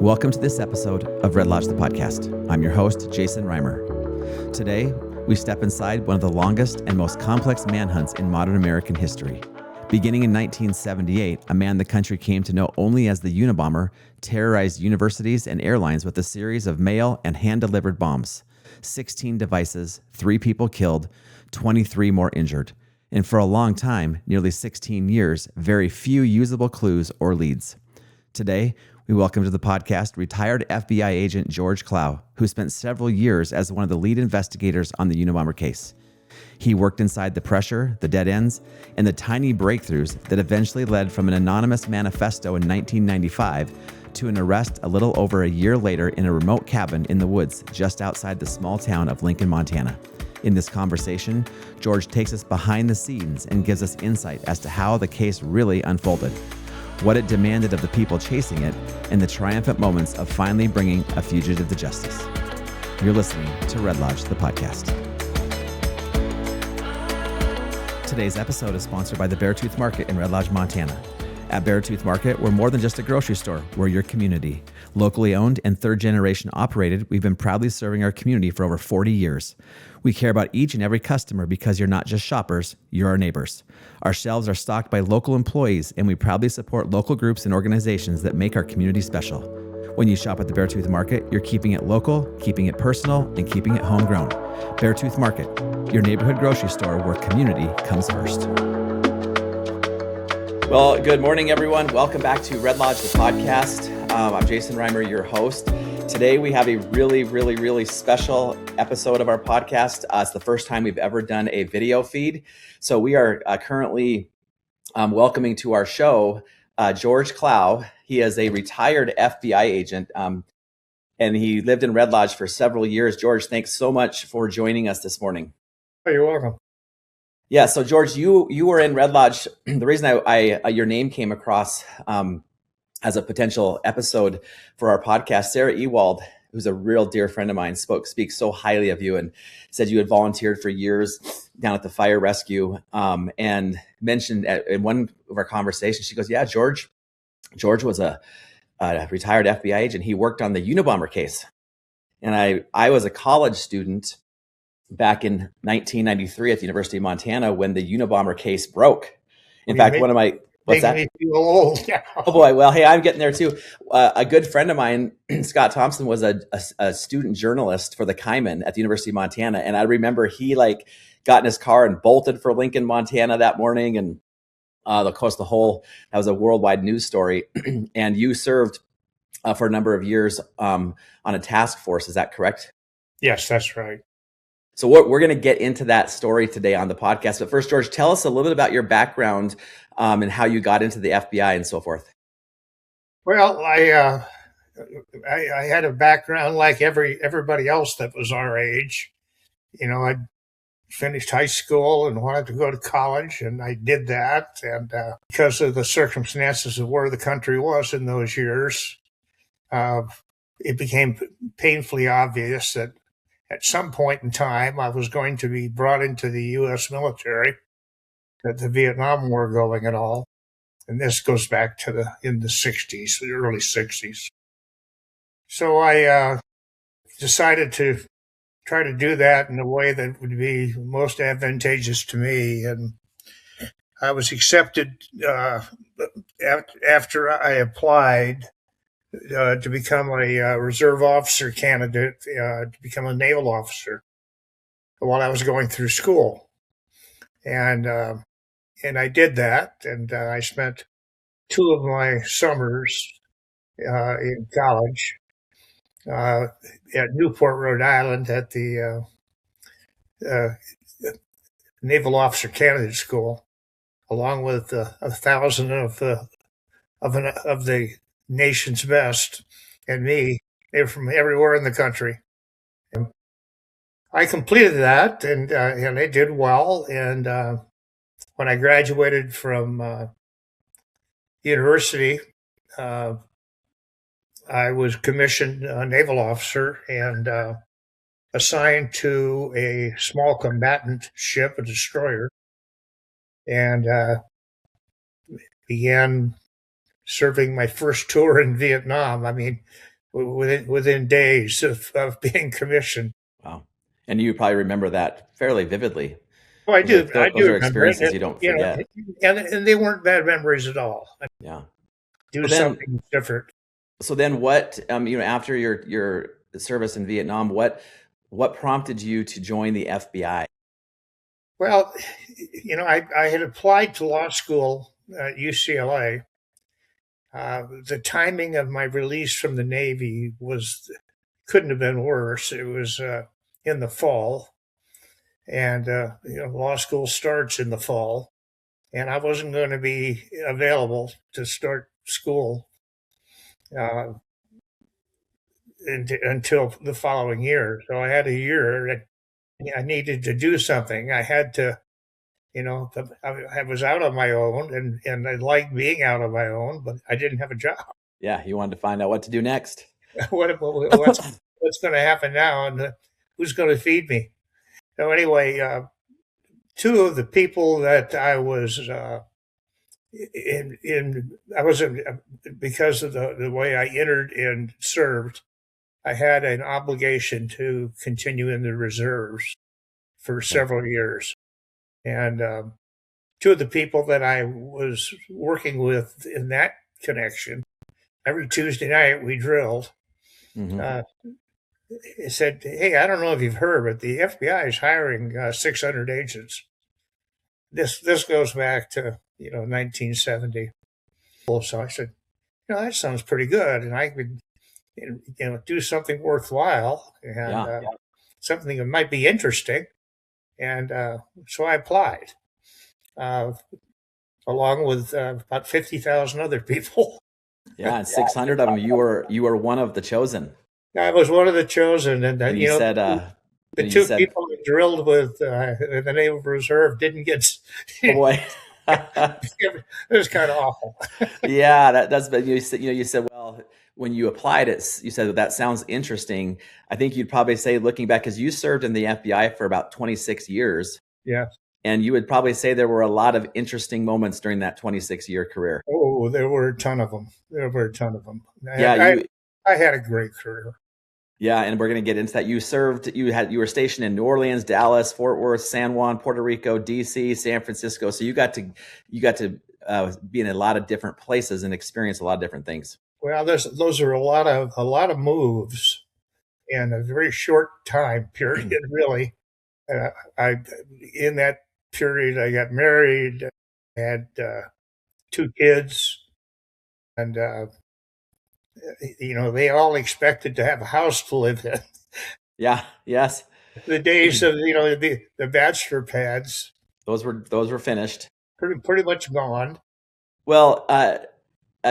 Welcome to this episode of Red Lodge the Podcast. I'm your host, Jason Reimer. Today, we step inside one of the longest and most complex manhunts in modern American history. Beginning in 1978, a man the country came to know only as the Unabomber terrorized universities and airlines with a series of mail and hand-delivered bombs. 16 devices, 3 people killed, 23 more injured. And for a long time, nearly 16 years, very few usable clues or leads. Today, we welcome to the podcast retired FBI Agent George Clow, who spent several years as one of the lead investigators on the Unabomber case. He worked inside the pressure, the dead ends, and the tiny breakthroughs that eventually led from an anonymous manifesto in 1995 to an arrest a little over a year later in a remote cabin in the woods just outside the small town of Lincoln, Montana. In this conversation, George takes us behind the scenes and gives us insight as to how the case really unfolded, what it demanded of the people chasing it, and the triumphant moments of finally bringing a fugitive to justice. You're listening to Red Lodge, the podcast. Today's episode is sponsored by the Beartooth Market in Red Lodge, Montana. At Beartooth Market, we're more than just a grocery store. We're your community. Locally owned and third generation operated, we've been proudly serving our community for over 40 years. We care about each and every customer because you're not just shoppers, you're our neighbors. Our shelves are stocked by local employees, and we proudly support local groups and organizations that make our community special. When you shop at the Beartooth Market, you're keeping it local, keeping it personal, and keeping it homegrown. Beartooth Market, your neighborhood grocery store where community comes first. Well, good morning, everyone. Welcome back to Red Lodge, the podcast. I'm Jason Reimer, your host. Today, we have a really special episode of our podcast. It's the first time we've ever done a video feed. So we are currently welcoming to our show George Clow. He is a retired FBI agent, and he lived in Red Lodge for several years. George, thanks so much for joining us this morning. Oh, you're welcome. Yeah, so George, you were in Red Lodge. The reason I your name came across as a potential episode for our podcast, Sarah Ewald, who's a real dear friend of mine, speaks so highly of you and said you had volunteered for years down at the fire rescue, and mentioned in one of our conversations, she goes, yeah, George was a retired FBI agent. He worked on the Unabomber case. And I was a college student back in 1993 at the University of Montana when the Unabomber case broke. In fact, one of my... What's that? Me feel old. Yeah. Oh boy. Well, hey, I'm getting there too. A good friend of mine, Scott Thompson, was a student journalist for the Kaiman at the University of Montana. And I remember he got in his car and bolted for Lincoln, Montana that morning. And of course, that was a worldwide news story. And you served for a number of years on a task force. Is that correct? Yes, that's right. So we're going to get into that story today on the podcast. But first, George, tell us a little bit about your background and how you got into the FBI and so forth. Well, I had a background like everybody else that was our age. You know, I finished high school and wanted to go to college, and I did that. And because of the circumstances of where the country was in those years, it became painfully obvious that at some point in time, I was going to be brought into the U.S. military, that the Vietnam War going and all. And this goes back to in the 60s, the early 60s. So I decided to try to do that in a way that would be most advantageous to me. And I was accepted after I applied to become a reserve officer candidate, to become a naval officer while I was going through school. And I did that, and I spent 2 of my summers in college at Newport, Rhode Island at the Naval Officer Candidate School, along with 1,000 of the nation's best, and me. They were from everywhere in the country. And I completed that, and I did well. And when I graduated from university, I was commissioned a naval officer and assigned to a small combatant ship, a destroyer, and began serving my first tour in Vietnam. I mean, within days of being commissioned. Wow. And you probably remember that fairly vividly. Oh, I Those are do. I those do are remember it. experiences you don't You know, forget. and they weren't bad memories at all. I Yeah. do So then, something different. what after your service in Vietnam, what prompted you to join the FBI? Well, I had applied to law school at UCLA. The timing of my release from the Navy couldn't have been worse. It was in the fall, and law school starts in the fall, and I wasn't going to be available to start school uh, until the following year. So I had a year that I needed to do something. I had to, I was out on my own, and I liked being out on my own, but I didn't have a job. Yeah, you wanted to find out what to do next. What's going to happen now, and who's going to feed me? So anyway, two of the people that I was in I was because of the way I entered and served, I had an obligation to continue in the reserves for Okay. several years. And two of the people that I was working with in that connection, every Tuesday night we drilled. Mm-hmm. It said, "Hey, I don't know if you've heard, but the FBI is hiring 600 agents." This goes back to 1970. So I said, that sounds pretty good, and I could do something worthwhile and something that might be interesting. And so I applied, uh, along with about 50,000 other people. Yeah, and 600 of them, you were one of the chosen. I was one of the chosen, and And you said, the two people I drilled with in the Naval Reserve didn't get. oh boy. It was kind of awful. Yeah, that's, but you said, well, when you applied it, you said that sounds interesting. I think you'd probably say, looking back, because you served in the FBI for about 26 years. Yeah. And you would probably say there were a lot of interesting moments during that 26-year career. Oh, there were a ton of them. There were a ton of them. Yeah, I had a great career. Yeah, and we're going to get into that. You were stationed in New Orleans, Dallas, Fort Worth, San Juan, Puerto Rico, DC, San Francisco. So you got to be in a lot of different places and experience a lot of different things. Well, those are a lot of moves in a very short time period. Really, I in that period I got married, had two kids, and they all expected to have a house to live in. Yeah. Yes. The days of the bachelor pads, Those were finished. pretty much gone. Well,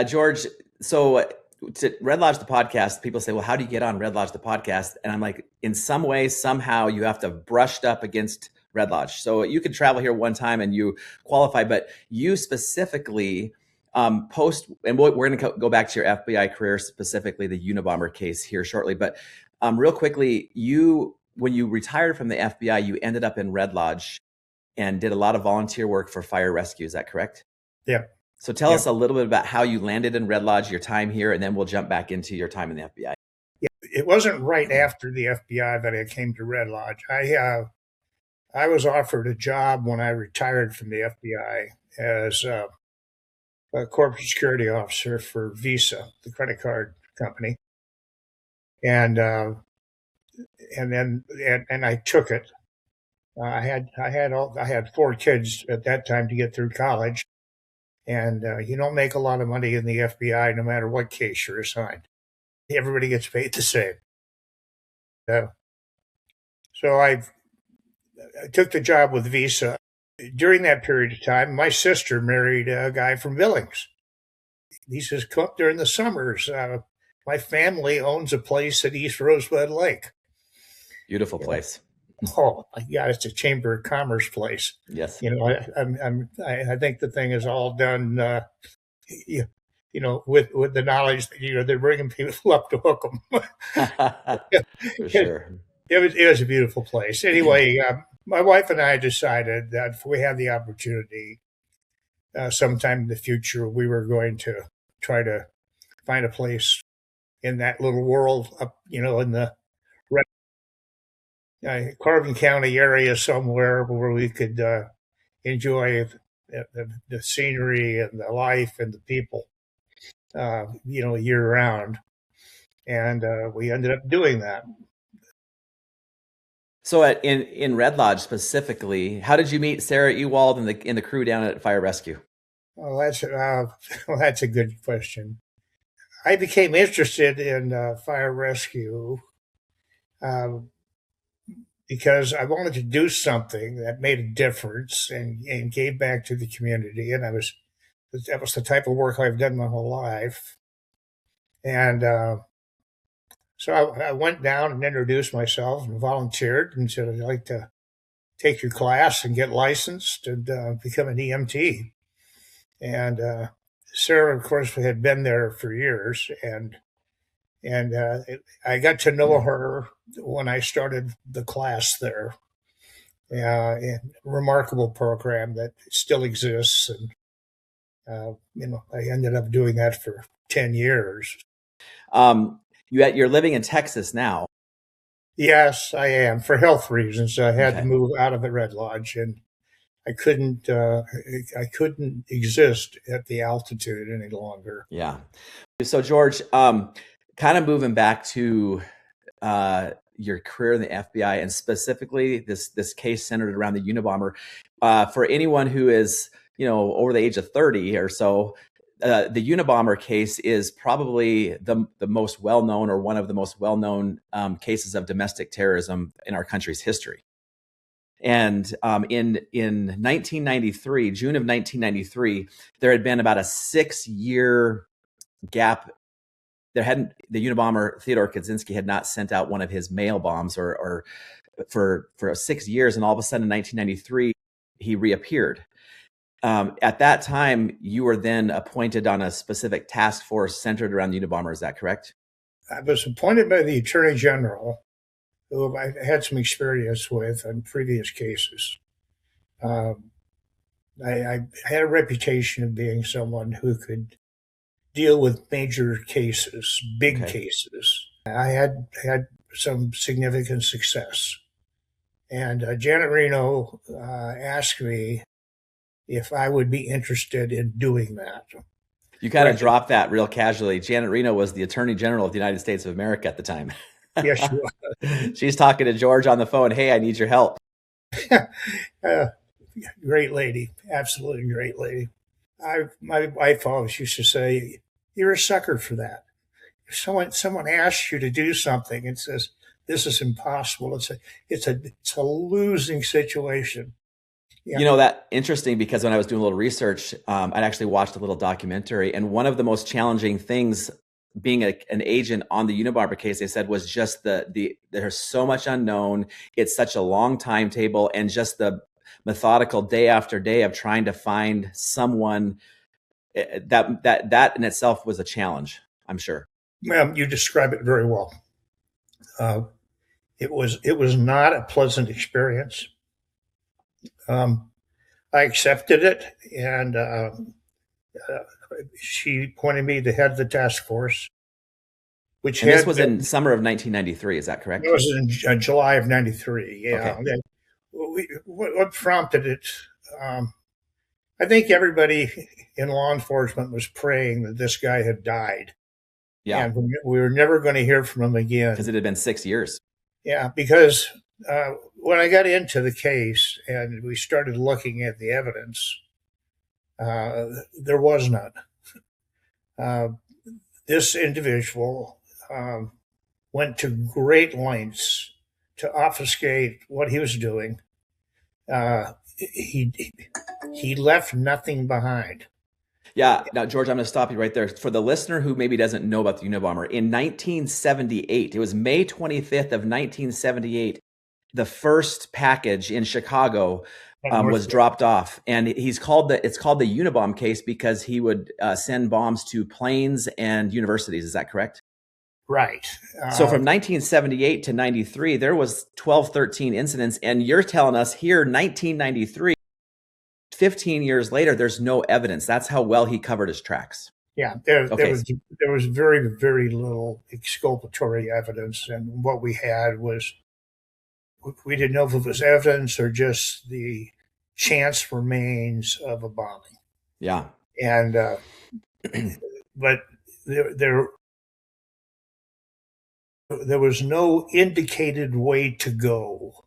George, so to Red Lodge the podcast, people say, well, how do you get on Red Lodge the podcast? And I'm like, in some way, somehow you have to have brushed up against Red Lodge. So you could travel here one time and you qualify, but you specifically post, and we're going to go back to your FBI career, specifically the Unabomber case here shortly. But real quickly, when you retired from the FBI, you ended up in Red Lodge and did a lot of volunteer work for fire rescue. Is that correct? Yeah. So tell us a little bit about how you landed in Red Lodge, your time here, and then we'll jump back into your time in the FBI. Yeah, it wasn't right after the FBI that I came to Red Lodge. I was offered a job when I retired from the FBI as a corporate security officer for Visa, the credit card company, and I took it. I had four kids at that time to get through college, and you don't make a lot of money in the FBI no matter what case you're assigned. Everybody gets paid the same. So I took the job with Visa. During that period of time, my sister married a guy from Billings. He says, "Come up during the summers. My family owns a place at East Rosebud Lake." Beautiful place. Oh my God, it's a Chamber of Commerce place. Yes. I think the thing is all done, with the knowledge that they're bringing people up to hook them. For sure. It was a beautiful place. Anyway, my wife and I decided that if we had the opportunity, sometime in the future, we were going to try to find a place in that little world up, in the Carbon County area somewhere where we could enjoy the scenery and the life and the people, year round. And we ended up doing that. So in Red Lodge specifically, how did you meet Sarah Ewald and the crew down at Fire Rescue? Well, that's a good question. I became interested in fire rescue because I wanted to do something that made a difference and gave back to the community. And that was the type of work I've done my whole life. And so I went down and introduced myself and volunteered and said, I'd like to take your class and get licensed and become an EMT. And Sarah, of course, had been there for years, and I got to know her when I started the class there. And remarkable program that still exists, and I ended up doing that for 10 years. You're living in Texas now. Yes, I am, for health reasons. I had to move out of the Red Lodge, and I couldn't exist at the altitude any longer. Yeah. So George, kind of moving back to your career in the FBI, and specifically this case centered around the Unabomber. For anyone who is over the age of 30 or so, the Unabomber case is probably the most well-known, or one of the most well-known cases of domestic terrorism in our country's history. And in 1993, June of 1993, there had been about a 6-year gap. The Unabomber Theodore Kaczynski had not sent out one of his mail bombs or for 6 years, and all of a sudden in 1993 he reappeared. At that time, you were then appointed on a specific task force centered around the Unabomber. Is that correct? I was appointed by the Attorney General, who I had some experience with on previous cases. I had a reputation of being someone who could deal with major cases, big cases. I had some significant success. And Janet Reno asked me if I would be interested in doing that. You kind of dropped that real casually. Janet Reno was the Attorney General of the United States of America at the time. Yes, she was. She's talking to George on the phone. Hey, I need your help. Great lady. Absolutely great lady. My wife always used to say, you're a sucker for that. If someone asks you to do something and says, this is impossible, it's a losing situation. Yeah. That interesting, because when I was doing a little research, I'd actually watched a little documentary, and one of the most challenging things being an agent on the Unabomber case, they said, was just there's so much unknown. It's such a long timetable, and just the methodical day after day of trying to find someone that in itself was a challenge, I'm sure. Well, you describe it very well. It was not a pleasant experience. I accepted it, and she appointed me to head the task force. This was in summer of 1993, is that correct? It was in July of 93, yeah. Okay. What prompted it, I think everybody in law enforcement was praying that this guy had died. Yeah. And we were never going to hear from him again. Because it had been 6 years. Yeah, because when I got into the case and we started looking at the evidence, there was none. This individual went to great lengths to obfuscate what he was doing. He left nothing behind. Yeah. Now, George, I'm going to stop you right there. For the listener who maybe doesn't know about the Unabomber, in 1978, it was May 25th of 1978, the first package in Chicago was dropped off, and it's called the Unabomb case because he would send bombs to planes and universities. Is that correct? Right. So from 1978 to 93, there was 12, 13 incidents, and you're telling us here, 1993, 15 years later, there's no evidence. That's how well he covered his tracks. Yeah, there Okay. was very, very little exculpatory evidence, and what we had was we didn't know if it was evidence or just the chance remains of a bombing. Yeah. And but there was no indicated way to go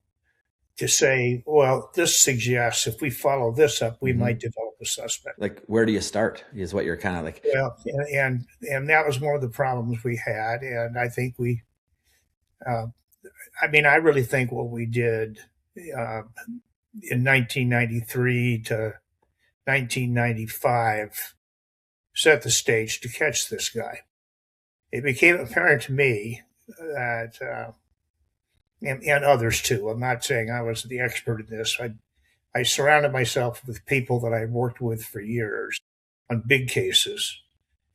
to say, well, this suggests if we follow this up, we might develop a suspect. Like, where do you start is what you're kind of like. Well, and that was one of the problems we had, and I think uh, I really think what we did in 1993 to 1995 set the stage to catch this guy. It became apparent to me that, and others too. I'm not saying I was the expert in this. I surrounded myself with people that I worked with for years on big cases,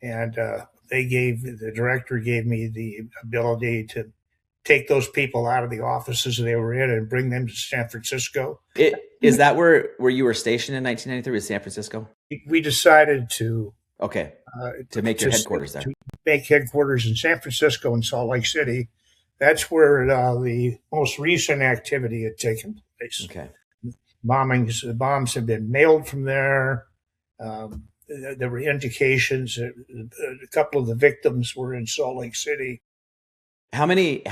and the director gave me the ability to take those people out of the offices they were in and bring them to San Francisco. Is that where you were stationed in 1993? Was San Francisco? We decided to to make your headquarters there. To make headquarters in San Francisco and Salt Lake City. That's where the most recent activity had taken place. Okay. Bombs had been mailed from there. There were indications that a couple of the victims were in Salt Lake City. How many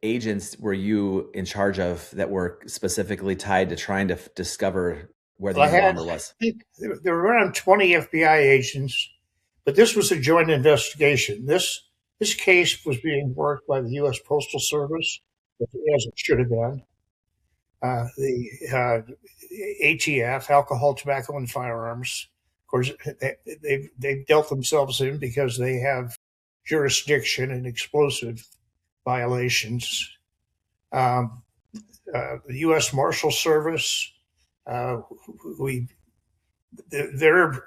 agents were you in charge of that were specifically tied to trying to discover where the Unabomber was? There were around 20 FBI agents, but this was a joint investigation. This case was being worked by the U.S. Postal Service, as it should have been. The ATF, Alcohol, Tobacco, and Firearms. Of course, they dealt themselves in because they have jurisdiction in explosive violations. The U.S. Marshal Service, their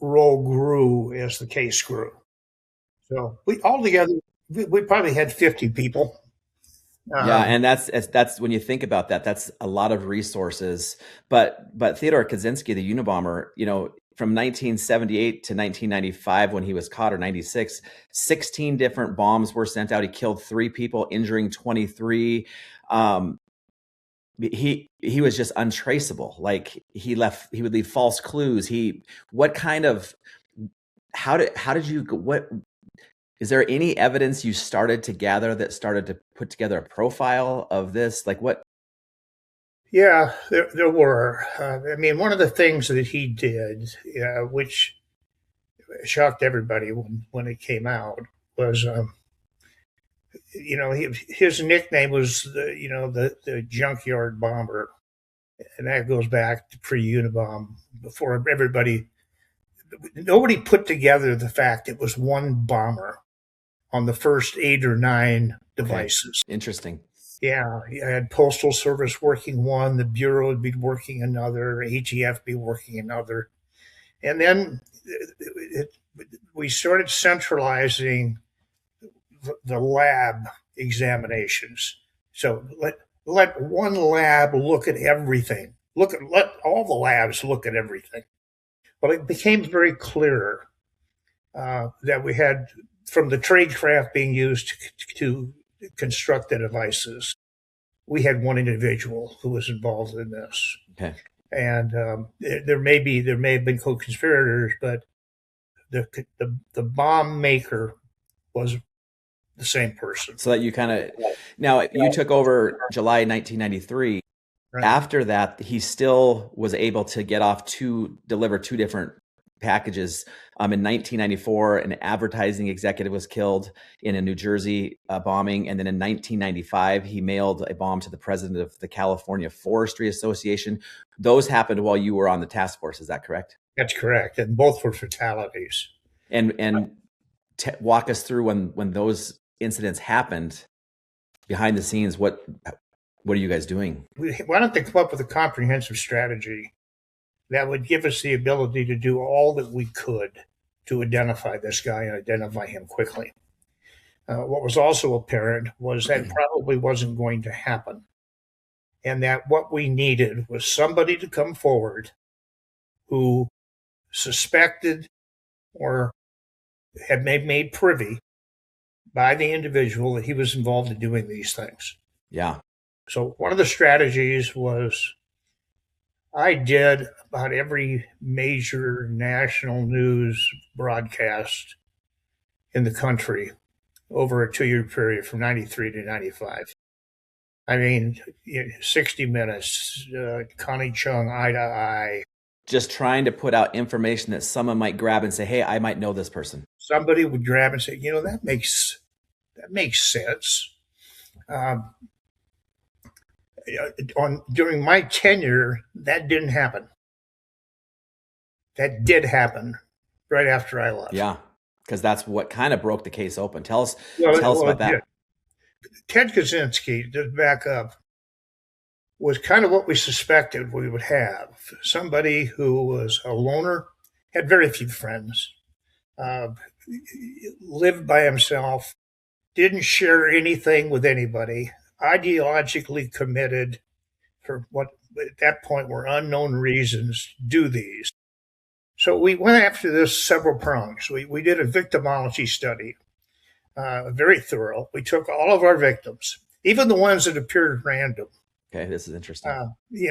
role grew as the case grew. So we probably had 50 people. Yeah, and that's when you think about that, that's a lot of resources. But Theodore Kaczynski, the Unabomber, from 1978 to 1995, when he was caught, or 96, 16 different bombs were sent out. He killed 3 people, injuring 23. He was just untraceable. Like he would leave false clues. Is there any evidence you started to gather that started to put together a profile of this? Like what? Yeah, there were. One of the things that he did, which shocked everybody when it came out, was, his nickname was the junkyard bomber, and that goes back to pre-Unabomber, before nobody put together the fact it was one bomber on the first 8 or 9 devices. Okay. Interesting. Yeah, you had Postal Service working one, the Bureau would be working another, ATF be working another. And then we started centralizing the lab examinations. So let one lab look at everything. Let all the labs look at everything. Well, it became very clear that we had, from the tradecraft being used to construct the devices, we had one individual who was involved in this. Okay. And there may have been co-conspirators, but the bomb maker was the same person. So that you you took over July 1993. Right. After that, he still was able to deliver 2 different packages. In 1994, an advertising executive was killed in a New Jersey bombing. And then in 1995, he mailed a bomb to the president of the California Forestry Association. Those happened while you were on the task force. Is that correct? That's correct. And both were fatalities. And walk us through when those incidents happened behind the scenes. What are you guys doing? Why don't they come up with a comprehensive strategy that would give us the ability to do all that we could to identify this guy and identify him quickly. What was also apparent was that probably wasn't going to happen, and that what we needed was somebody to come forward who suspected or had made privy by the individual that he was involved in doing these things. Yeah. So one of the strategies was I did about every major national news broadcast in the country over a 2-year period from 93 to 95. I mean, 60 Minutes, Connie Chung, Eye to Eye. Just trying to put out information that someone might grab and say, hey, I might know this person. Somebody would grab and say, that makes sense. During my tenure, that didn't happen. That did happen right after I left. Yeah, because that's what kind of broke the case open. Tell us about that. Ted Kaczynski, to back up, was kind of what we suspected we would have. Somebody who was a loner, had very few friends, lived by himself, didn't share anything with anybody, ideologically committed for what at that point were unknown reasons to do these. So we went after this several prongs. We did a victimology study, very thorough. We took all of our victims, even the ones that appeared random. Okay, this is interesting. We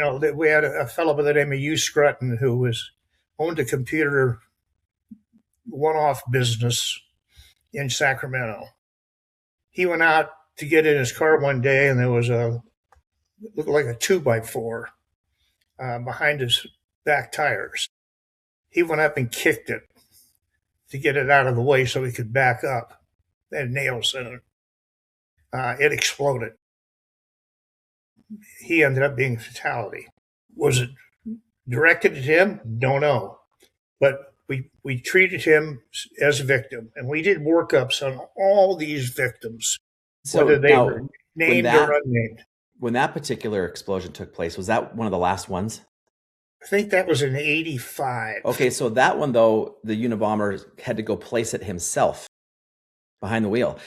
had a fellow by the name of Hugh Scruton who owned a computer one-off business in Sacramento. He went out to get in his car one day, and there was looked like a 2x4 behind his back tires. He went up and kicked it to get it out of the way so he could back up. It had nails in it. It exploded. He ended up being a fatality. Was it directed at him? Don't know. But we treated him as a victim, and we did workups on all these victims, so whether they were named or unnamed. When that particular explosion took place, was that one of the last ones? I think that was in 85. Okay, so that one, though, the Unabomber had to go place it himself behind the wheel.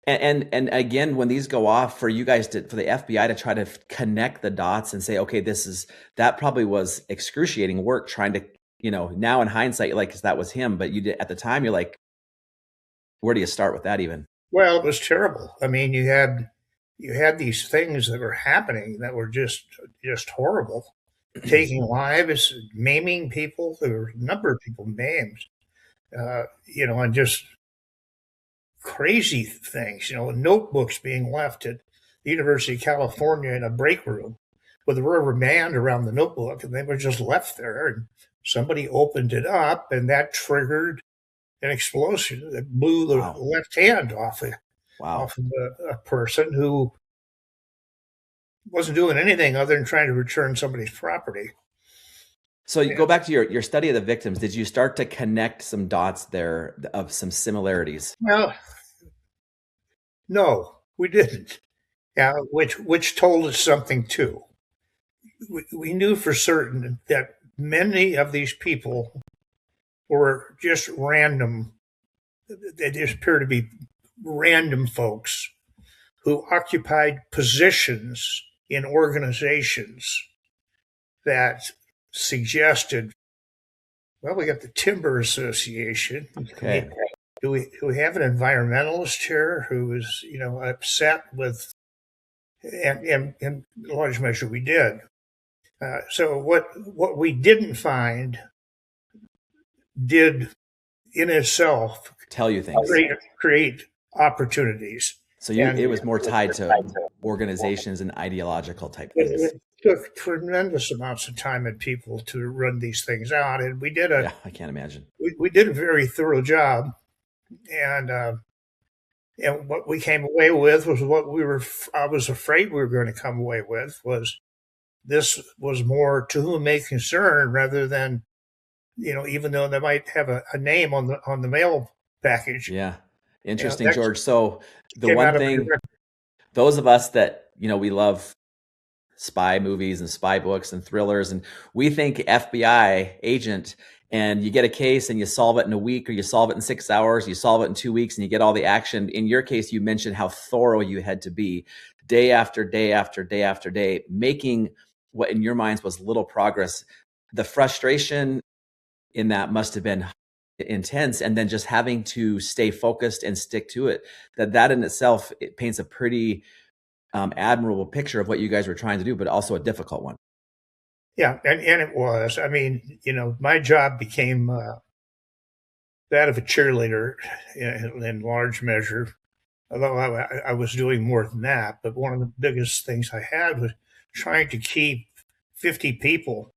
And again, when these go off, for you guys for the FBI to try to connect the dots and say, okay, that probably was excruciating work trying to, now in hindsight, you're like, 'cause that was him. But at the time, you're like, where do you start with that even? Well, it was terrible. I mean, you had these things that were happening that were just horrible. Taking lives, maiming people. There were a number of people maimed, and just crazy things. Notebooks being left at the University of California in a break room with a rubber band around the notebook, and they were just left there. And somebody opened it up, and that triggered an explosion that blew the left hand off of a person who wasn't doing anything other than trying to return somebody's property. So you go back to your study of the victims. Did you start to connect some dots there of some similarities? Well, no, we didn't. Which told us something too. We knew for certain that many of these people were just random. They just appear to be random folks who occupied positions in organizations that suggested, well, we got the Timber Association. Okay. Do we have an environmentalist here who is, upset with, and in large measure we did. So what we didn't find did in itself tell you things, create opportunities. So it was more tied to organizations and ideological type things. It took tremendous amounts of time and people to run these things out, and we did I can't imagine. We did a very thorough job, and what we came away with was what I was afraid we were going to come away with was this was more to whom may concern rather than, even though they might have a name on the mail package. Yeah. Interesting, George. So the one thing, those of us that, we love spy movies and spy books and thrillers, and we think FBI agent, and you get a case and you solve it in a week, or you solve it in 6 hours, you solve it in 2 weeks, and you get all the action. In your case, you mentioned how thorough you had to be day after day after day after day, making what in your minds was little progress. The frustration in that must have been intense, and then just having to stay focused and stick to it. That in itself, it paints a pretty admirable picture of what you guys were trying to do, but also a difficult one. Yeah, and it was. I mean, my job became that of a cheerleader in large measure, although I was doing more than that. But one of the biggest things I had was trying to keep 50 people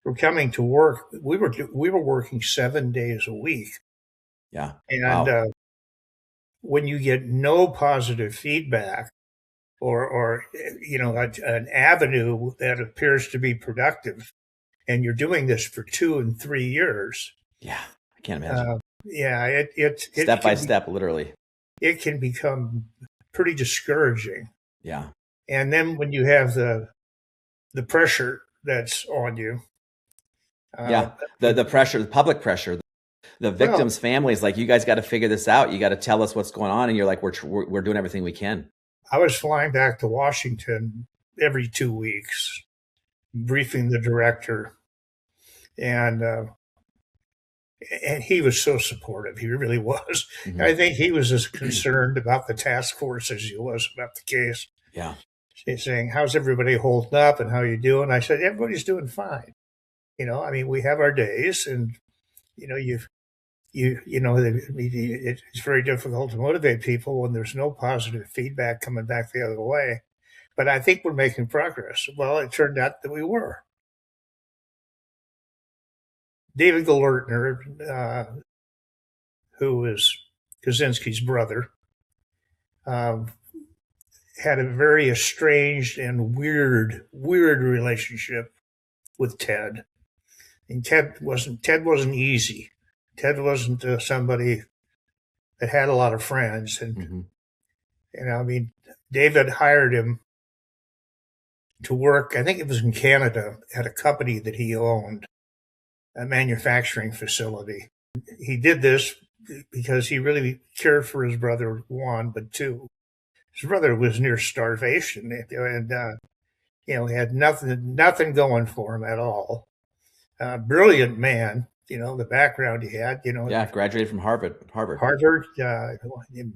from coming to work. We were working 7 days a week. Yeah. And wow. When you get no positive feedback or an avenue that appears to be productive, and you're doing this for 2 and 3 years. Yeah, I can't imagine. Yeah, it step by step, literally. It can become pretty discouraging. Yeah. And then when you have the pressure that's on you. The pressure, the public pressure, the victims' families, like, you guys got to figure this out. You got to tell us what's going on. And you're like, we're doing everything we can. I was flying back to Washington every 2 weeks, briefing the director. And he was so supportive. He really was. Mm-hmm. I think he was as concerned about the task force as he was about the case. Yeah. He's saying, how's everybody holding up and how you doing? I said, everybody's doing fine. I mean, we have our days, and, it's very difficult to motivate people when there's no positive feedback coming back the other way. But I think we're making progress. Well, it turned out that we were. David Galertner, who is Kaczynski's brother, had a very estranged and weird relationship with Ted. And Ted wasn't easy. Ted wasn't somebody that had a lot of friends. And, I mean, David hired him to work, I think it was in Canada, at a company that he owned, a manufacturing facility. He did this because he really cared for his brother, one, but two, his brother was near starvation, and he had nothing going for him at all. Brilliant man, the background he had. Yeah, graduated from Harvard,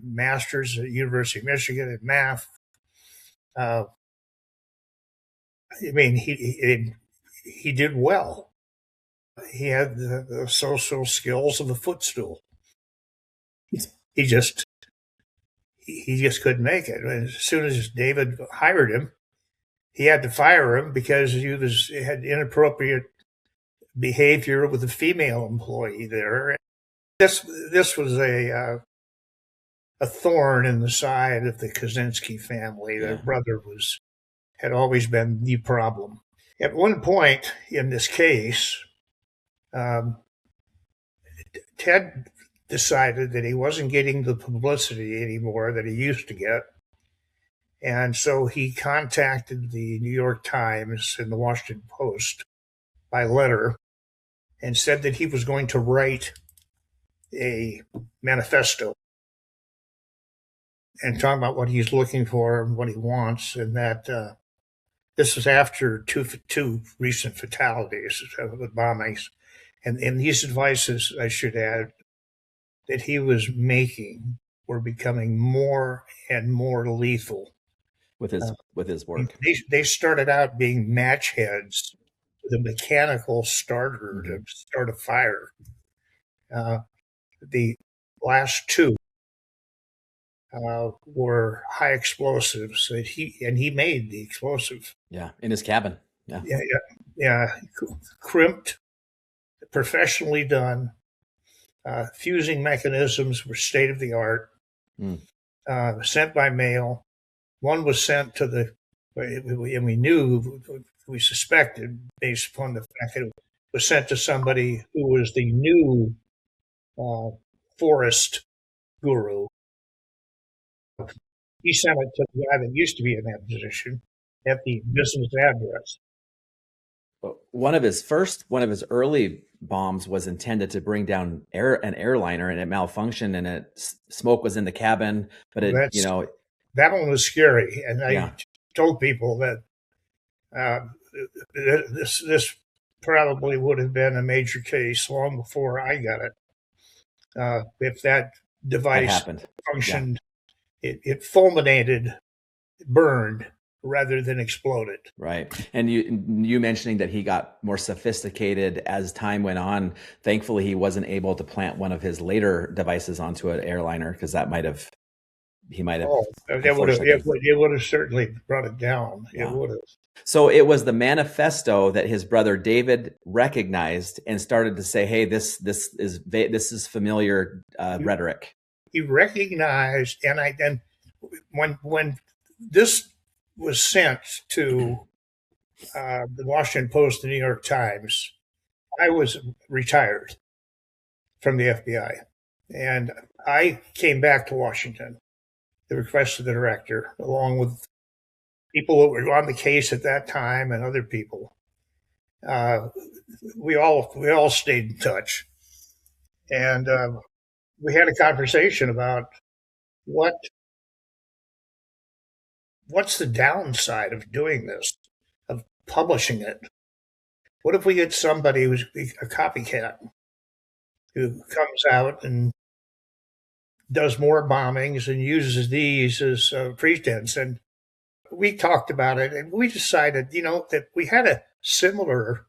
master's at University of Michigan in math. I mean, he did well. He had the social skills of a footstool. He just couldn't make it. And as soon as David hired him, he had to fire him because he had inappropriate behavior with a female employee there. This was a thorn in the side of the Kaczynski family. Their brother had always been the problem. At one point in this case, Ted decided that he wasn't getting the publicity anymore that he used to get. And so he contacted the New York Times and the Washington Post by letter and said that he was going to write a manifesto and talk about what he's looking for and what he wants, and that this was after two recent fatalities with bombings. And these advices, I should add, that he was making were becoming more and more lethal with his work. They started out being match heads with a mechanical starter to start a fire. The last two were high explosives that he made the explosive. Yeah, in his cabin. Yeah. Crimped, professionally done. Fusing mechanisms were state of the art. Sent by mail. One was sent to we suspected, based upon the fact that it was sent to somebody who was the new forest guru. He sent it to the guy that used to be in that position at the business address. One of his early bombs was intended to bring down an airliner, and it malfunctioned, and smoke was in the cabin. But that one was scary, and I told people that this probably would have been a major case long before I got it. If that Had device happened. Yeah. functioned, it fulminated, burned rather than exploded. Right. And you mentioning that he got more sophisticated as time went on. Thankfully, he wasn't able to plant one of his later devices onto an airliner, because he might have Oh, unfortunately. it would have certainly brought it down. It Yeah. would have. So it was the manifesto that his brother David recognized and started to say, "Hey, this is familiar rhetoric." He recognized, and when this was sent to the Washington Post, the New York Times, I was retired from the FBI, and I came back to Washington, the request of the director, along with people that were on the case at that time and other people. We all stayed in touch, and we had a conversation about what what's the downside of doing this, of publishing it. What if we get somebody who's a copycat who comes out and does more bombings and uses these as pretense? And we talked about it, and we decided, that we had a similar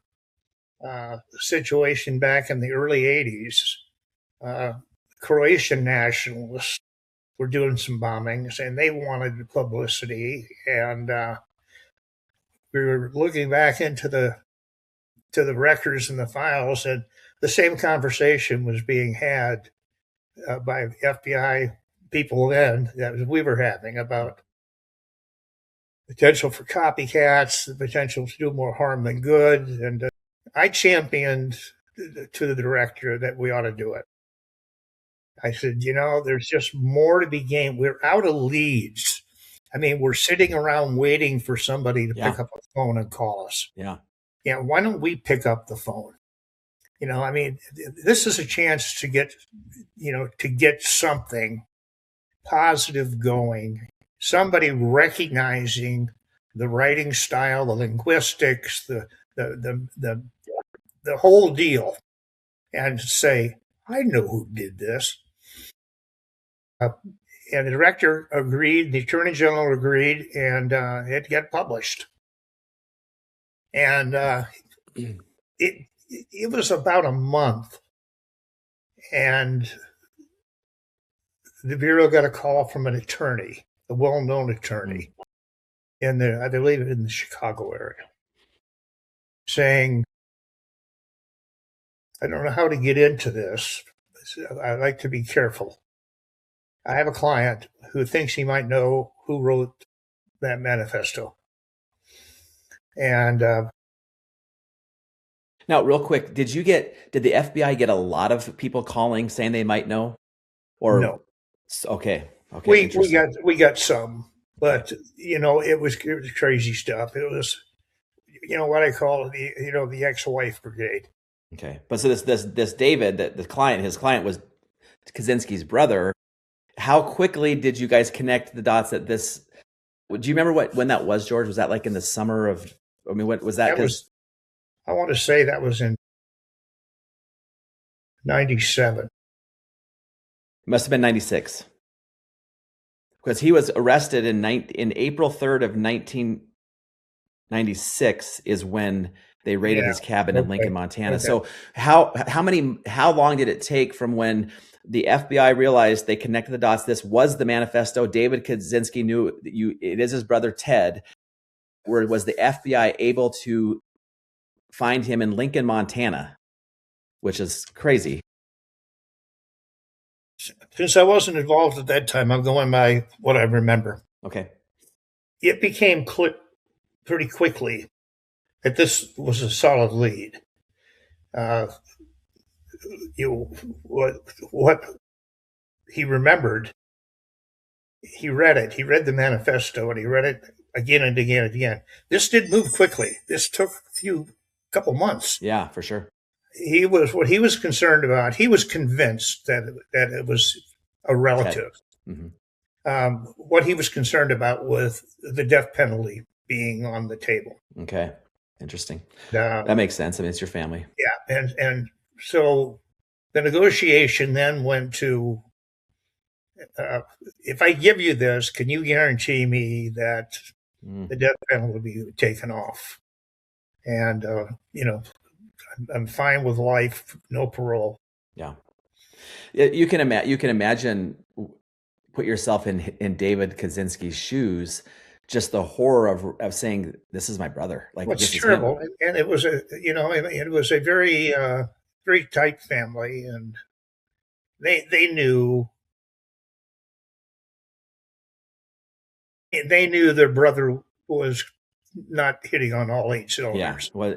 situation back in the early 80s. Croatian nationalists were doing some bombings, and they wanted publicity. And we were looking back into the records and the files, and the same conversation was being had by FBI people then that we were having about potential for copycats, the potential to do more harm than good. And I championed to the director that we ought to do it. I said, there's just more to be gained. We're out of leads. I mean, we're sitting around waiting for somebody to pick up a phone and call us. Yeah. Yeah. Why don't we pick up the phone? I mean, this is a chance to get something positive going. Somebody recognizing the writing style, the linguistics, the whole deal, and say, I know who did this. And the director agreed, the attorney general agreed, and it got published. And it was about a month, and the Bureau got a call from an attorney, a well-known attorney, I believe in the Chicago area, saying, I don't know how to get into this. I like to be careful. I have a client who thinks he might know who wrote that manifesto. And now, real quick, did the FBI get a lot of people calling saying they might know? Or no. Okay. We got some, but it was crazy stuff. It was, what I call the ex-wife brigade. Okay, but so this David, that his client was Kaczynski's brother. How quickly did you guys connect the dots that this? Do you remember when that was, George? Was that like in the summer of? I mean, what was that? I want to say that was in 97. It must have been 96, because he was arrested in April 3rd of 1996 is when they raided his cabin in Lincoln, Montana. Okay. So how long did it take from when the FBI realized, they connected the dots, this was the manifesto, David Kaczynski knew it is his brother Ted, where was the FBI able to find him in Lincoln, Montana, which is crazy. Since I wasn't involved at that time, I'm going by what I remember. Okay. It became clear pretty quickly that this was a solid lead. What he remembered, he read it. He read the manifesto, and he read it again and again and again. This did move quickly. This took a couple months. Yeah, for sure. What he was concerned about. He was convinced that it was a relative. Mm-hmm. What he was concerned about was the death penalty being on the table. Okay, interesting. That makes sense. I mean, it's your family. Yeah, and so the negotiation then went to, if I give you this, can you guarantee me that the death penalty will be taken off? And, I'm fine with life, no parole. Yeah. You can imagine, put yourself in David Kaczynski's shoes, just the horror of saying, this is my brother. Like, Well, it's this is him. terrible. And it was it was a very, very tight family, and they knew their brother was not hitting on all 8 cylinders. Yeah. Well,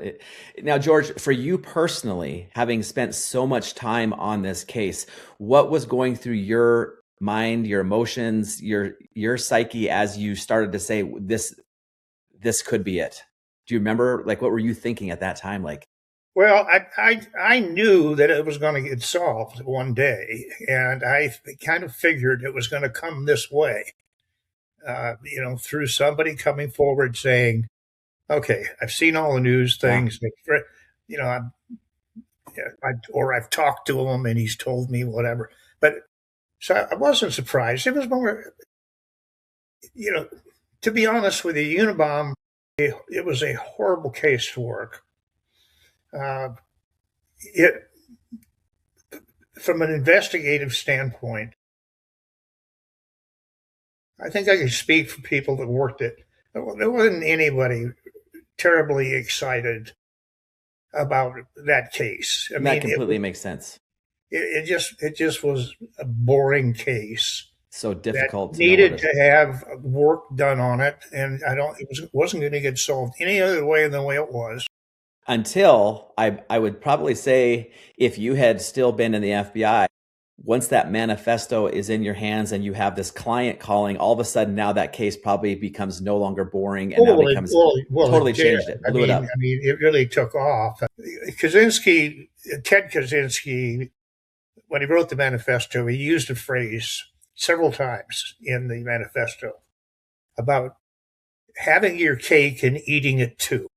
now, George, for you personally, having spent so much time on this case, what was going through your mind, your emotions, your psyche as you started to say, this could be it? Do you remember, like, what were you thinking at that time? Like, Well, I knew that it was going to get solved one day, and I kind of figured it was going to come this way. Through somebody coming forward saying, "Okay, I've seen all the news things. Yeah. Or I've talked to him and he's told me whatever." But so I wasn't surprised. It was more, to be honest with you, Unabomber, it was a horrible case to work. It, from an investigative standpoint, I think I can speak for people that worked it. There wasn't anybody terribly excited about that case. that completely makes sense. It just was a boring case. So difficult. Needed to have work done on it, and it wasn't going to get solved any other way than the way it was. Until I would probably say, if you had still been in the FBI, once that manifesto is in your hands and you have this client calling, all of a sudden now that case probably becomes no longer boring and now becomes totally changed it, blew it up. I mean, it really took off. Ted Kaczynski, when he wrote the manifesto, he used a phrase several times in the manifesto about having your cake and eating it too.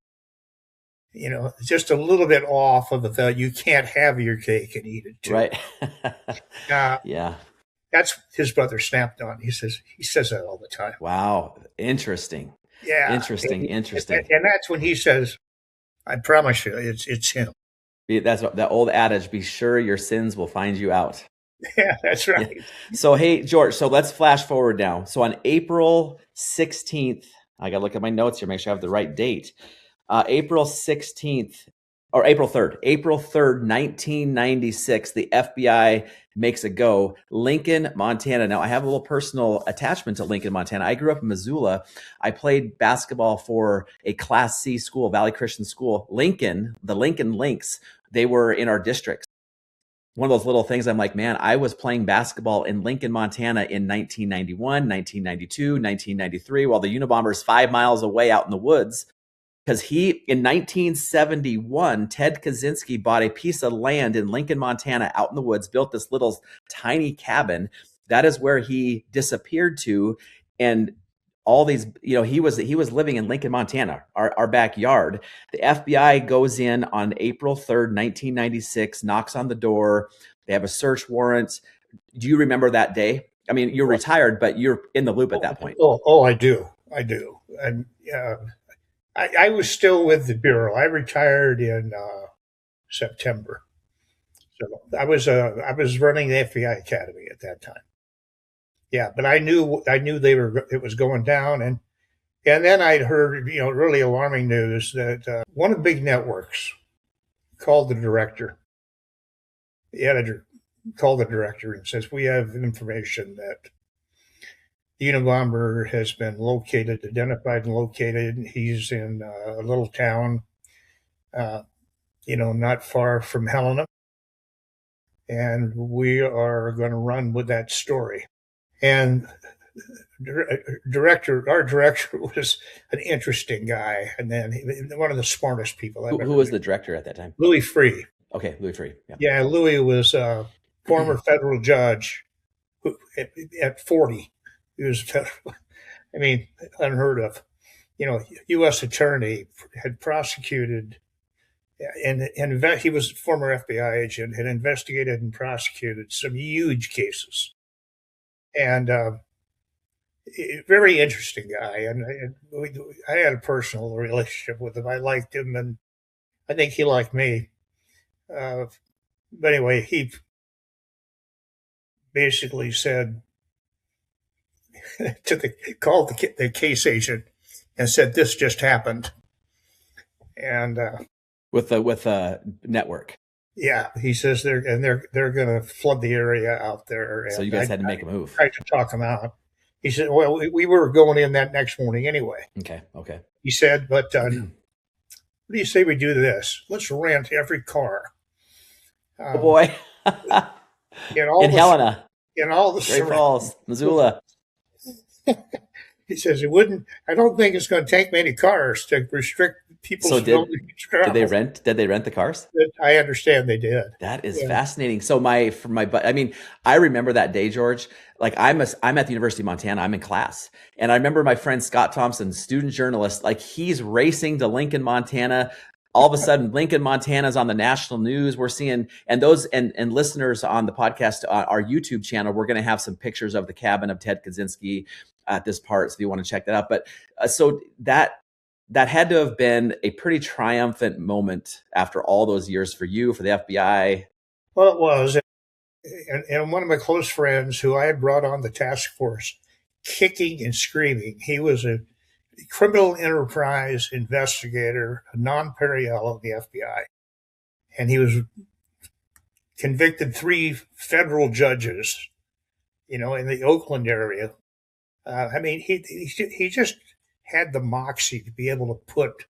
Just a little bit off of the you can't have your cake and eat it too. Right. Yeah. That's his brother snapped on. He says that all the time. Wow. Interesting. Yeah. Interesting. And that's when he says, "I promise you, it's him." That's that old adage, be sure your sins will find you out. Yeah, that's right. Yeah. So, hey, George, so let's flash forward now. So on April 16th, I got to look at my notes here, make sure I have the right date. April 16th, or April 3rd, 1996, the FBI makes a go. Lincoln, Montana. Now, I have a little personal attachment to Lincoln, Montana. I grew up in Missoula. I played basketball for a Class C school, Valley Christian School. Lincoln, the Lincoln Lynx, they were in our districts. One of those little things, I'm like, man, I was playing basketball in Lincoln, Montana in 1991, 1992, 1993, while the Unabomber's 5 miles away out in the woods. Because in 1971, Ted Kaczynski bought a piece of land in Lincoln, Montana, out in the woods, built this little tiny cabin. That is where he disappeared to. And all these, he was living in Lincoln, Montana, our backyard. The FBI goes in on April 3rd, 1996, knocks on the door. They have a search warrant. Do you remember that day? I mean, you're retired, but you're in the loop at that point. Oh, I do. And I was still with the Bureau. I retired in September. So I was running the FBI Academy at that time. Yeah, but I knew it was going down, and then I'd heard really alarming news that one of the big networks called the director, the editor called the director and says, "We have information that the Unabomber has been identified and located. He's in a little town, not far from Helena. And we are going to run with that story." And our director was an interesting guy. And then one of the smartest people. Who was the director at that time? Louis Freeh. Okay, Louis Freeh. Yeah, Louis was a former federal judge who, at 40. He was unheard of. U.S. attorney, had prosecuted and he was a former FBI agent, had investigated and prosecuted some huge cases, and very interesting guy. I had a personal relationship with him. I liked him, and I think he liked me. But anyway, he basically said called the case agent and said this just happened, and with the network. yeah, he says they're going to flood the area out there. And so you guys had to make a move. Tried to talk him out. He said, "Well, we were going in that next morning anyway." Okay. He said, "But what do you say we do this? Let's rent every car." Oh boy! in Helena, in all the Great Falls, Missoula. He says it wouldn't. I don't think it's going to take many cars to restrict people's ability to travel. Did they rent the cars? I understand they did. That is fascinating. So I remember that day, George. Like I'm at the University of Montana. I'm in class, and I remember my friend Scott Thompson, student journalist. Like he's racing to Lincoln, Montana. All of a sudden, Lincoln, Montana is on the national news. We're seeing, and those and listeners on the podcast, our YouTube channel, we're going to have some pictures of the cabin of Ted Kaczynski at this part, so if you want to check that out. But so that had to have been a pretty triumphant moment after all those years for you, for the FBI. Well, it was. And one of my close friends who I had brought on the task force, kicking and screaming, he was a criminal enterprise investigator, a non-Periel of the FBI. And he was convicted 3 federal judges, in the Oakland area. He just had the moxie to be able to put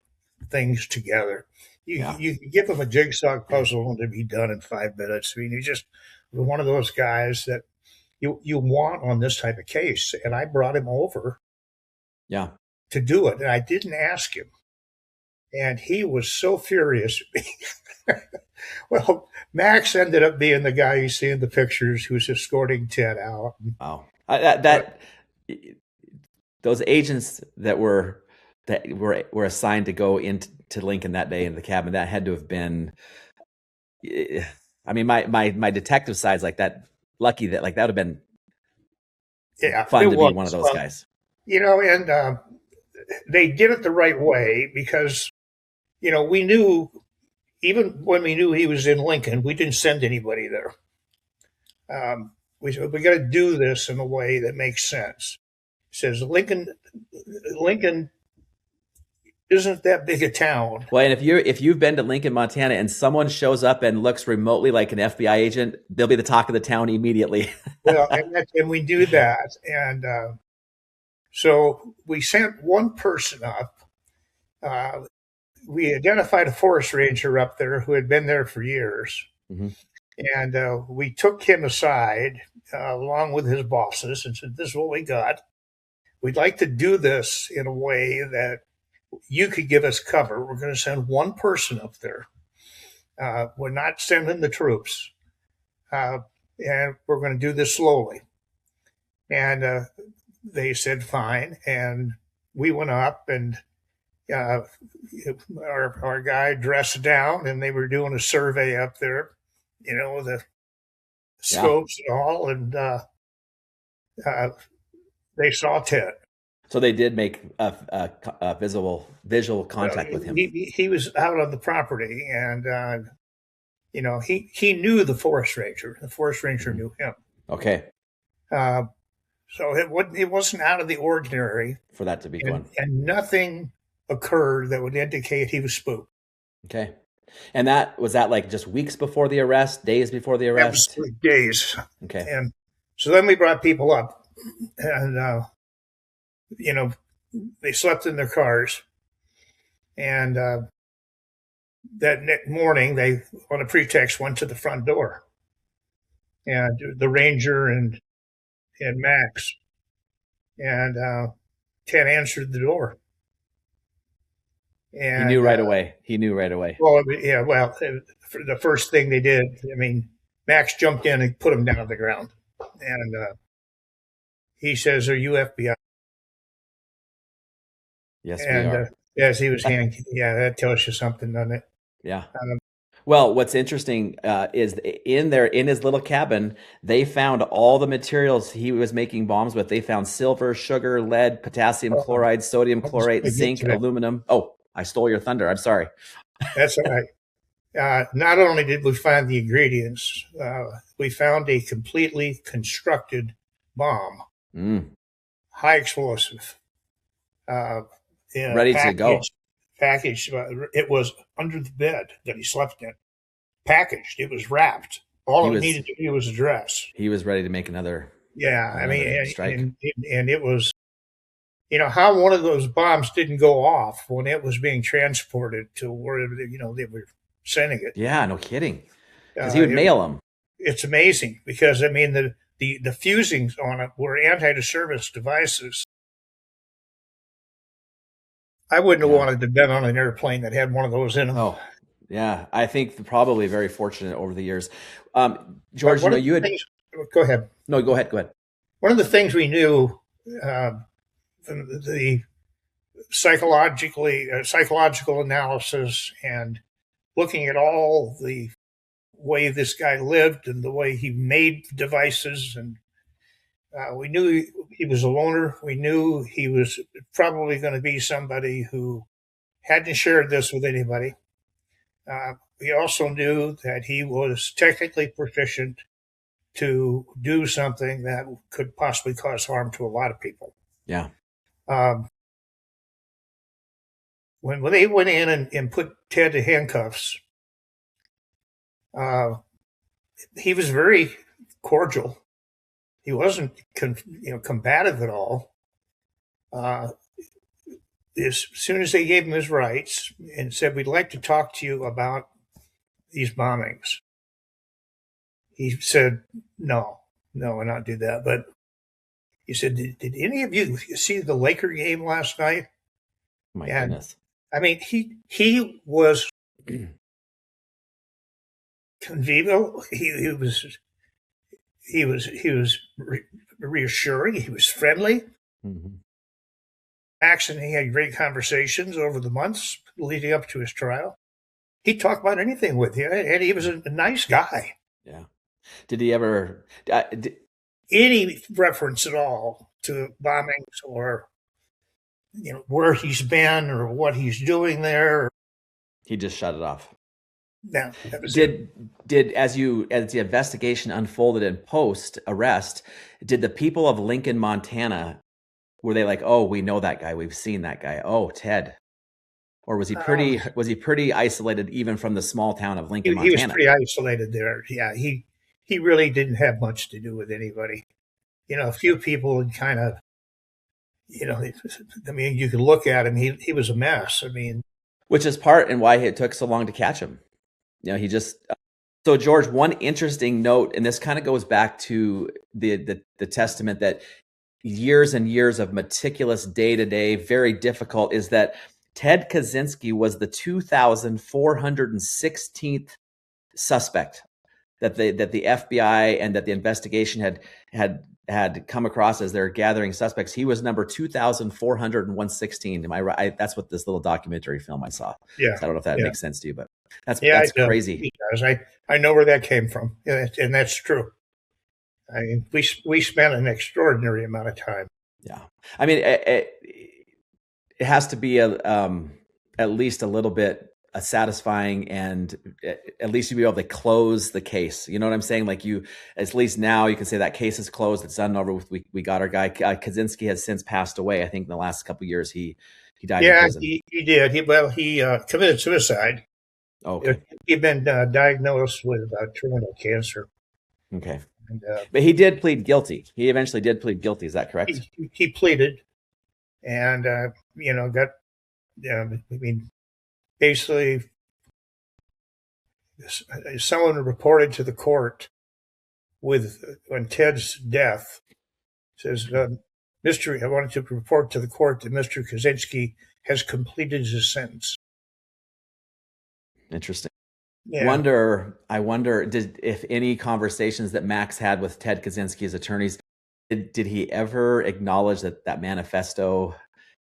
things together. You give him a jigsaw puzzle and it'd be done in 5 minutes. He just was one of those guys that you want on this type of case. And I brought him over to do it. And I didn't ask him. And he was so furious at me. Well, Max ended up being the guy you see in the pictures who was escorting Ted out. Wow. Those agents that were assigned to go into Lincoln that day in the cabin, that had to have been, my detective side's like that, lucky that that would have been fun to be one of those guys. And they did it the right way because, we knew, even when we knew he was in Lincoln, we didn't send anybody there. We got to do this in a way that makes sense. It says Lincoln isn't that big a town. Well, and if you've been to Lincoln, Montana, and someone shows up and looks remotely like an FBI agent, they'll be the talk of the town immediately. Well, and we do that, and so we sent one person up. We identified a forest ranger up there who had been there for years. Mm-hmm. And we took him aside along with his bosses and said, "This is what we got. We'd like to do this in a way that you could give us cover. We're going to send one person up there. We're not sending the troops. And we're going to do this slowly." And they said, fine. And we went up, and our guy dressed down, and they were doing a survey up there, the scopes and all. And they saw Ted. So they did make a visual contact with him. He was out on the property, and he knew the forest ranger. The forest ranger knew him. Okay. So it wasn't out of the ordinary for that to be one, and nothing occurred that would indicate he was spooked. Okay. And was that like just weeks before the arrest, days before the arrest? That was days. Okay. And so then we brought people up, and they slept in their cars. And that next morning, they, on a pretext, went to the front door. And the ranger and Max, and Ted answered the door. And he knew right away. Well, yeah. Well, the first thing they did, Max jumped in and put him down on the ground, and he says, "Are you FBI?" Yes, we are. Yes, he was hand. Yeah, that tells you something, doesn't it? Yeah. Um, Well, what's interesting is in his little cabin, they found all the materials he was making bombs with. They found silver, sugar, lead, potassium oh, chloride, sodium I was chlorate, going to get zinc, to that. aluminum. Oh, I stole your thunder. I'm sorry. That's all right. Not only did we find the ingredients, we found a completely constructed bomb, Mm, high explosive, uh, in a ready to go. package. It was under the bed that he slept in. Packaged. It was wrapped. He All it was needed to do was a dress. he was ready to make Yeah, I mean, another strike. and it was, how one of those bombs didn't go off when it was being transported to where, they were sending it. Yeah, no kidding. Because he would mail them. It's amazing because, I mean, the fusings on it were anti-disturbance devices. I wouldn't have Yeah. wanted to been on an airplane that had one of those in them. Oh, yeah. I think probably very fortunate over the years. George, One of you the had things, go ahead. no. Go ahead. Go ahead. One of the things we knew, from the psychological analysis and looking at all the way this guy lived and the way he made devices, and we knew he was a loner. We knew he was probably going to be somebody who hadn't shared this with anybody. We also knew that he was technically proficient to do something that could possibly cause harm to a lot of people. Yeah. Um, when they went in and put Ted in handcuffs, uh, he was very cordial. He wasn't combative at all. Uh, as soon as they gave him his rights and said, "We'd like to talk to you about these bombings," he said, "No, no, we'll not do that." But he said, "Did any of you see the Laker game last night?" Oh my And goodness. I mean, he was convivial. He was reassuring. He was friendly. Mm-hmm. Jackson, he had great conversations over the months leading up to his trial. He'd talk about anything with you, and he was a nice guy. Yeah. Did he ever? Any reference at all to bombings or where he's been or what he's doing there? He just shut it off. No, that was it. Did as the investigation unfolded in post arrest, did the people of Lincoln, Montana, were they like, oh, we know that guy, we've seen that guy, oh, Ted, or was he pretty isolated even from the small town of Lincoln, He was Montana? pretty isolated there. Yeah, he really didn't have much to do with anybody. A few people had kind of, I mean, you could look at him. He was a mess. I mean, Which is part and why it took so long to catch him. He just. So George, one interesting note, and this kind of goes back to the testament that years and years of meticulous day-to-day, very difficult, is that Ted Kaczynski was the 2,416th suspect that the FBI and that the investigation had come across as they're gathering suspects. He was number 2,416. Am I right? That's what this little documentary film I saw. yeah, So I don't know if that makes sense to you, but that's crazy. He does. I know where that came from, and that's true. I mean, we spent an extraordinary amount of time. Yeah, I mean, it has to be at least a little bit satisfying, and at least you'll be able to close the case. You know what I'm saying? Like at least now you can say that case is closed. It's done over with. We got our guy. Kaczynski has since passed away. I think in the last couple of years he died in prison. He did. He committed suicide. Okay. He'd been diagnosed with terminal cancer. Okay. And, but he did plead guilty. He eventually did plead guilty. Is that correct? He pleaded, and got. I mean, basically, someone reported to the court on Ted's death. Says, "Mr. I wanted to report to the court that Mr. Kaczynski has completed his sentence." Interesting. Yeah. I wonder if any conversations that Max had with Ted Kaczynski's attorneys, did he ever acknowledge that manifesto,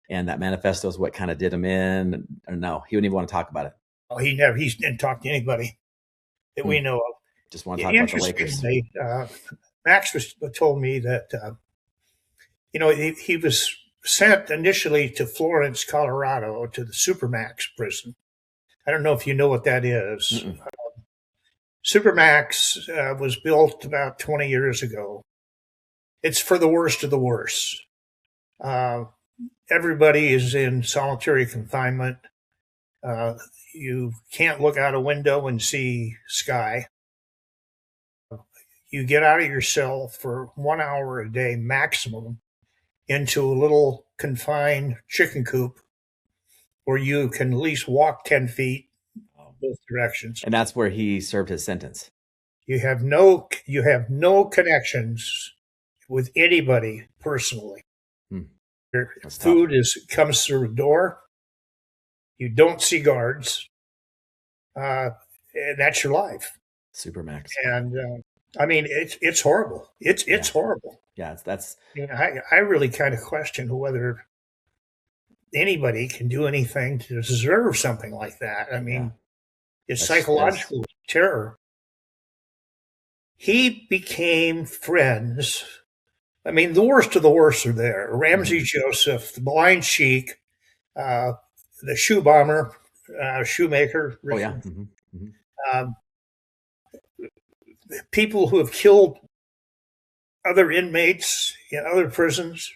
and that manifesto is what kind of did him in, or no? He wouldn't even want to talk about it. Oh, he didn't talk to anybody that we know of. Just want to talk about the Lakers. Interestingly, Max told me that he was sent initially to Florence, Colorado, to the Supermax prison. I don't know if you know what that is. Supermax was built about 20 years ago. It's for the worst of the worst. Everybody is in solitary confinement. You can't look out a window and see sky. You get out of your cell for 1 hour a day maximum into a little confined chicken coop where you can at least walk 10 feet both directions. And that's where he served his sentence. You have no connections with anybody personally. Your food comes through a door. You don't see guards. And that's your life. Supermax. And I mean, it's horrible. It's horrible. Yeah, that's. I really kind of question whether anybody can do anything to deserve something like that. I mean, it's psychological terror. He became friends. I mean, the worst of the worst are there. Ramsey Joseph, the blind sheik, the shoe bomber, shoemaker. Oh, yeah. People who have killed other inmates in other prisons.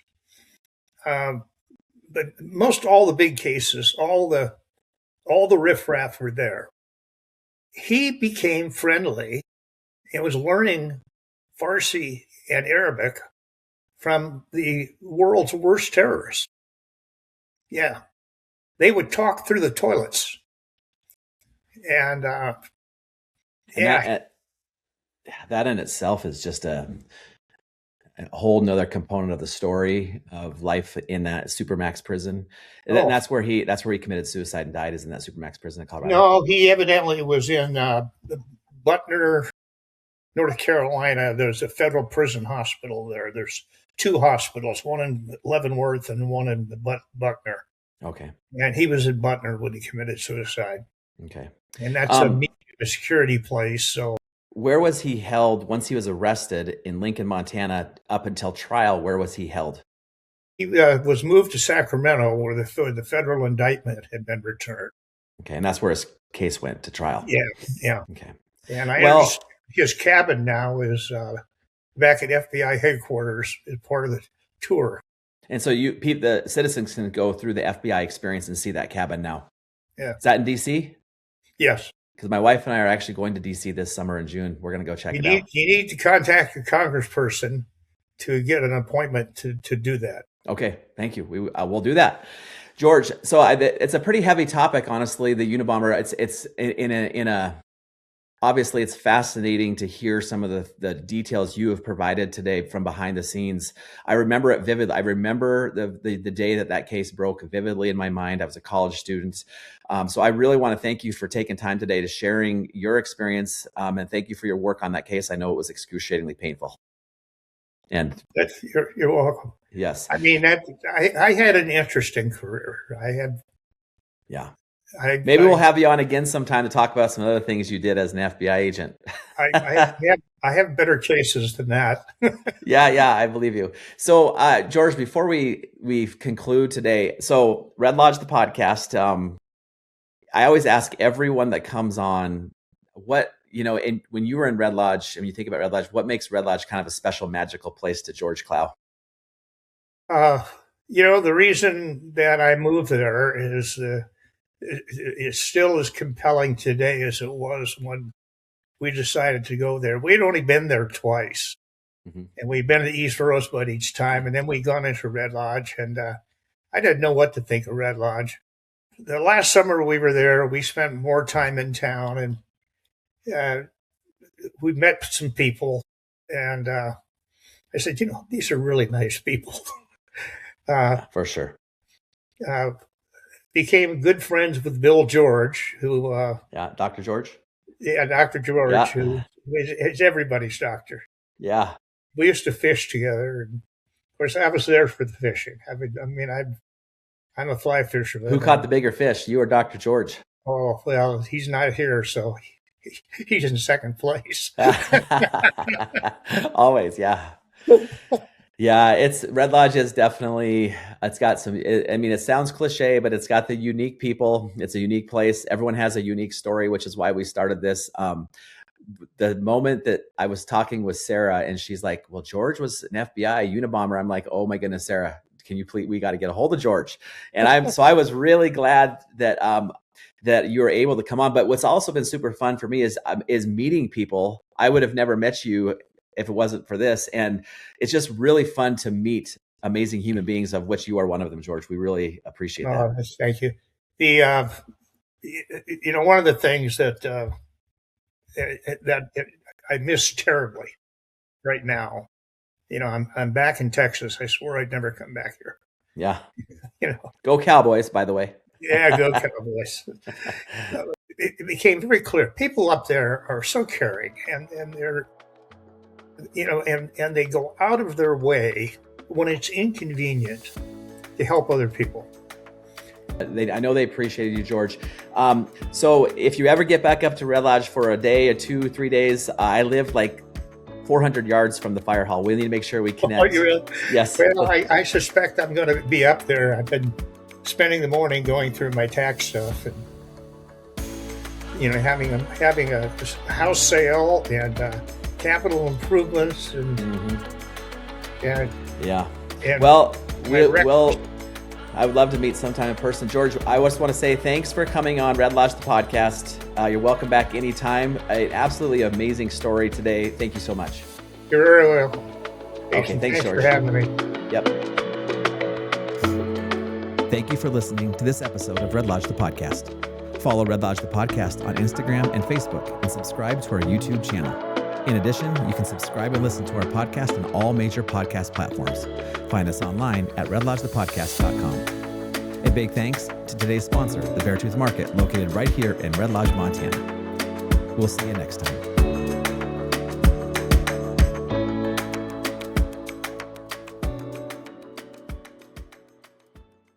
But most all the big cases, all the riffraff were there. He became friendly and was learning Farsi and Arabic from the world's worst terrorists. Yeah. They would talk through the toilets. And that in itself is just a whole nother component of the story of life in that Supermax prison. And that's where he committed suicide and died, is in that Supermax prison in Colorado. No, he evidently was in Butner, North Carolina. There's a federal prison hospital there. There's two hospitals, one in Leavenworth and one in Buckner. Okay. And he was in Butner when he committed suicide. Okay. And that's a security place. So where was he held once he was arrested in Lincoln, Montana, up until trial? Where was he held? He was moved to Sacramento, where the federal indictment had been returned. Okay, and that's where his case went to trial. Yeah. Okay. And his cabin now is back at FBI headquarters as part of the tour. And so the citizens can go through the FBI experience and see that cabin now. Yeah. Is that in D.C.? Yes. Because my wife and I are actually going to D.C. this summer in June. We're going to go check it out. You need to contact your congressperson to get an appointment to do that. Okay, thank you. We'll do that, George. So it's a pretty heavy topic, honestly. The Unabomber. It's obviously it's fascinating to hear some of the details you have provided today from behind the scenes. I remember it vividly. I remember the day that case broke vividly in my mind. I was a college student. So I really want to thank you for taking time today to sharing your experience. And thank you for your work on that case. I know it was excruciatingly painful. And you're welcome. Yes. I mean, I had an interesting career. Yeah. Maybe we'll have you on again sometime to talk about some other things you did as an FBI agent. I have better cases than that. Yeah, I believe you. So, George, before we conclude today, so Red Lodge, the podcast, I always ask everyone that comes on, when you were in Red Lodge, and you think about Red Lodge, what makes Red Lodge kind of a special, magical place to George Clow? The reason that I moved there is it's still as compelling today as it was when we decided to go there. We'd only been there twice, and we'd been to East Rosebud each time, and then we'd gone into Red Lodge, and I didn't know what to think of Red Lodge. The last summer we were there, we spent more time in town, and we met some people, and I said, these are really nice people. For sure. Became good friends with Bill George, who Dr. George. Yeah, Dr. George, who is everybody's doctor. Yeah, we used to fish together, and of course, I was there for the fishing. I'm a fly fisherman. Who caught the bigger fish, you or Dr. George? Oh, well, he's not here, so he's in second place. Always, yeah. Yeah, it's Red Lodge is definitely, it's got some, I mean, it sounds cliche, but it's got the unique people. It's a unique place. Everyone has a unique story, which is why we started this. The moment that I was talking with Sarah and she's like, well, George was an FBI Unabomber. I'm like, oh my goodness, Sarah, can you please, we got to get a hold of George. And so I was really glad that, that you were able to come on. But what's also been super fun for me is meeting people. I would have never met you if it wasn't for this. And it's just really fun to meet amazing human beings, of which you are one of them, George. We really appreciate that. Oh, thank you. The one of the things that I miss terribly right now. I'm back in Texas. I swore I'd never come back here. Yeah. Go Cowboys, by the way. Yeah, go Cowboys. It became very clear. People up there are so caring, and they're, and they go out of their way when it's inconvenient to help other people. I know they appreciated you, George. So if you ever get back up to Red Lodge for a day, 2, 3 days, I live like 400 yards from the fire hall. We need to make sure we connect. Oh, you will? Yes. Well, I suspect I'm going to be up there. I've been spending the morning going through my tax stuff and having a house sale and capital improvements and yeah. And well, I would love to meet sometime in person. George, I just want to say thanks for coming on Red Lodge, the podcast. You're welcome back anytime. An absolutely amazing story today. Thank you so much. You're very welcome. Okay, thanks, George. For having me. Yep. Thank you for listening to this episode of Red Lodge, the podcast. Follow Red Lodge, the podcast on Instagram and Facebook, and subscribe to our YouTube channel. In addition, you can subscribe and listen to our podcast on all major podcast platforms. Find us online at redlodgethepodcast.com. A big thanks to today's sponsor, the Beartooth Market, located right here in Red Lodge, Montana. We'll see you next time.